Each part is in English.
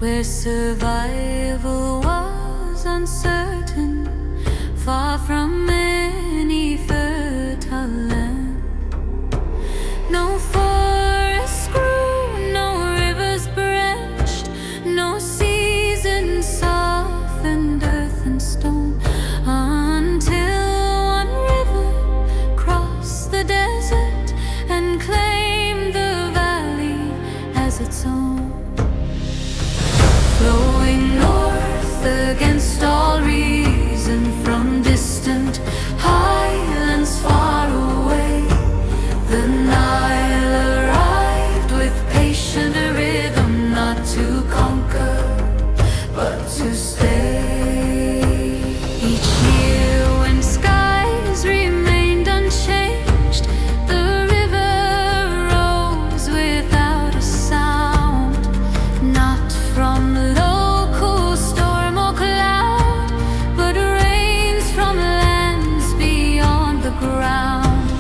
where survival was uncertain, far from any fertile land. No forests grew, no rivers branched, no seasons softened earth and stone, until one river crossed the desert and claimed the valley as its own. Flowing north against all reason from distant highlands far away, the Nile arrived with patient rhythm, not to conquer, but to stay. Each year when skies remained unchanged, the river rose without a sound, not from local storm or cloud, but rains from lands beyond the ground.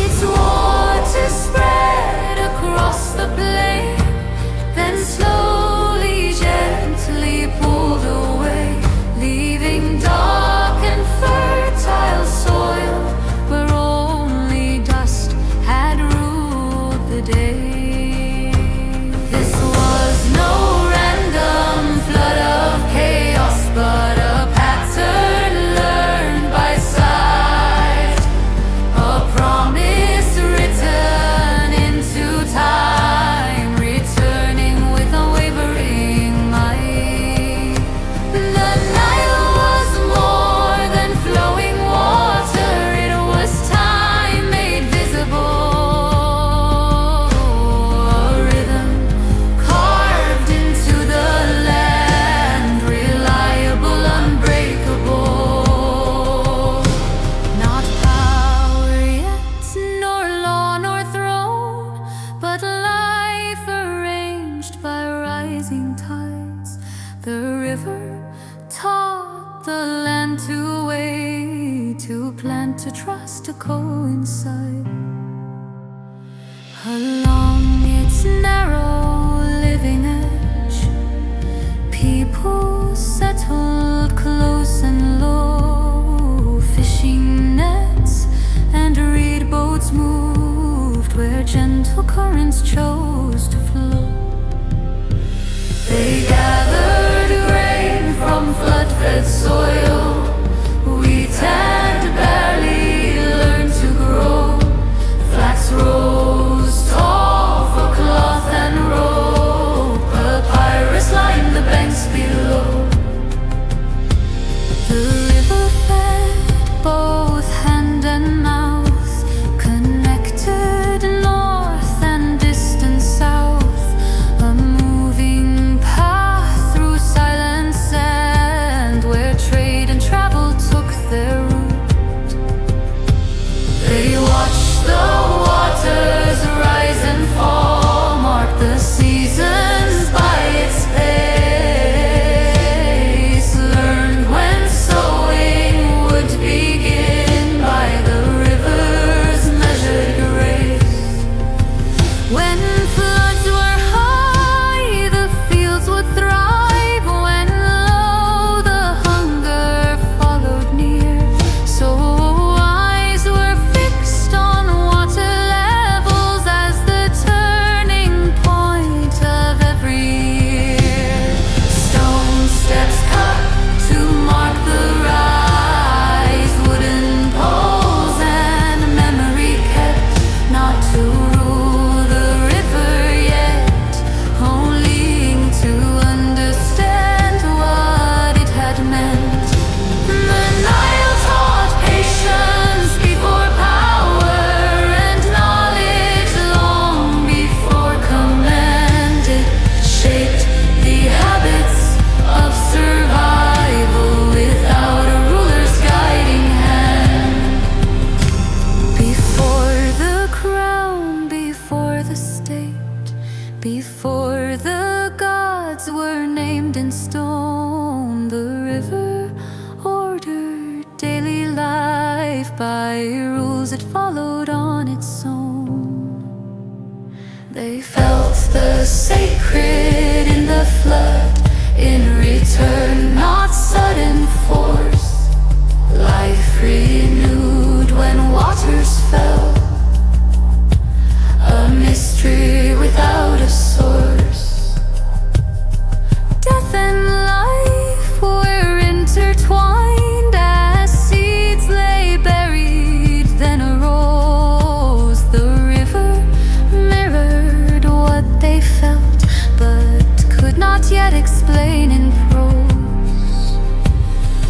Its waters spread across the plain, then slowly, gently pulled away, leaving dark and fertile soil where only dust had ruled the day. This was no random flood of chaos, but a pattern learned by sight, a promise written into time, returning with unwavering might. The Nile was more than flowing water, it was time made visible, a rhythm carved into the land, reliable, unbreakable. Not power yet, nor law nor throne, but life arranged by rising tides. The river taught the land to wait, to plant, to trust, to coincide. Along its narrow living edge, people settled close and low. Fishing nets and reed boats moved where gentle currents chose to flow. They gathered grain from flood-fed soil, wheat and barley learned to grow. Flax rose tall for cloth and rope, papyrus lined the banks below. The river fed both hand and mouth, connected north and distant south, a moving path through silent sand where trade and travel took their route. They watched the waters rise and fall, marked the seasons by its pace, learned when sowing would begin by the river's measured grace. When floods were high, the fields would thrive. When low, the hunger followed near. So eyes were fixed on water levels as the turning point of every year. Stone steps cut to mark the rise, wooden poles and memory kept, not to rule the river yet, only to understand what it had meant. The Nile taught patience before power, and knowledge long before command. It shaped the habits of survival without a ruler's guiding hand. Before the crown, before the state, before the gods were named in stone, the river ordered daily life by rules it followed on its own. They felt the sacred in the flood, that explain in prose.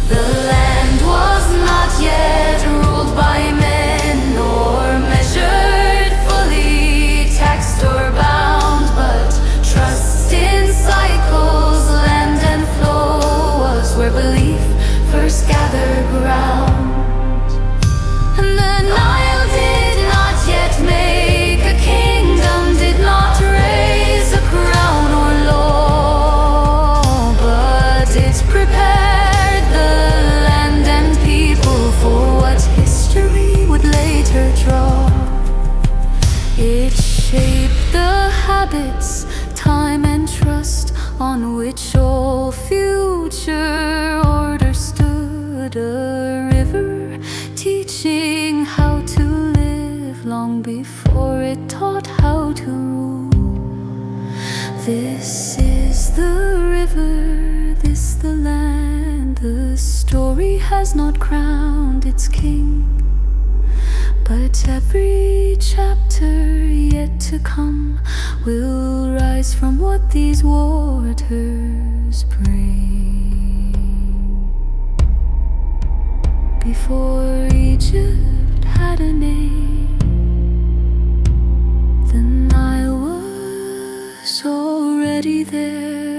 The land was not yet ruled by men, nor measured fully, taxed or bound, but trust in cycles, land and flow was where belief first gathered ground. And the Nile did not yet make a kingdom, did not raise a crown or law, but it prepared the land and people for what history would later draw. It shaped the habits, time and trust on which all future order stood. A river teaching how to live long before it taught how to rule. This is the river, this the land. The story has not crowned its king, but every chapter yet to come will rise from what these waters bring. Before Egypt had a name, the Nile was already there.